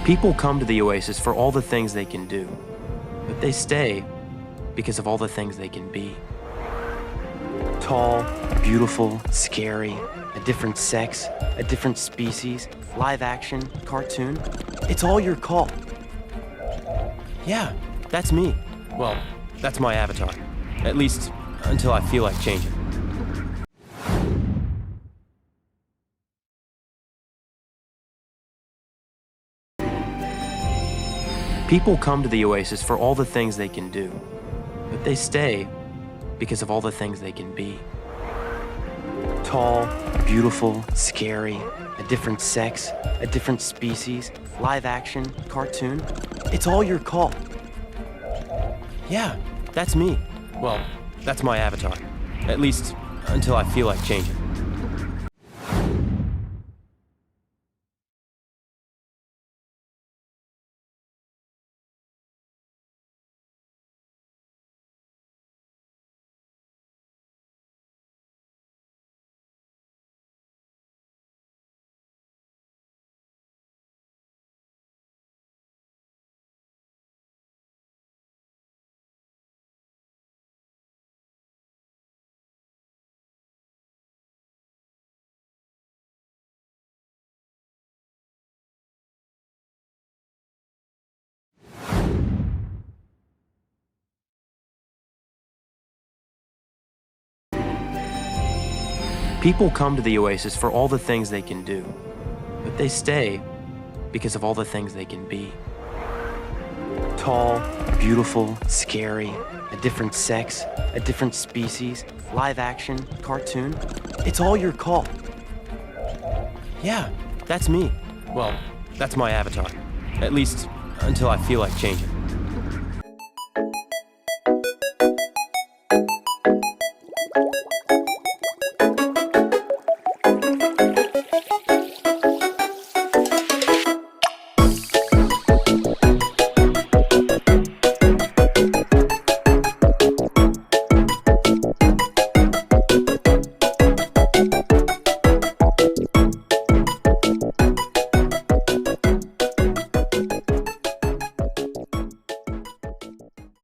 People come to the Oasis for all the things they can do, but they stay because of all the things they can be. Tall, beautiful, scary, a different sex, a different species, live action, cartoon. It's all your call. Yeah, that's me. Well, that's my avatar. At least until I feel like changing. People come to the Oasis for all the things they can do, but they stay because of all the things they can be. Tall, beautiful, scary, a different sex, a different species, live action, cartoon. It's all your call. Yeah, that's me. Well, that's my avatar. At least until I feel like changing. People come to the Oasis for all the things they can do, but they stay because of all the things they can be. Tall, beautiful, scary, a different sex, a different species, live action, cartoon. It's all your call. Yeah, that's me. Well, that's my avatar. At least until I feel like changing.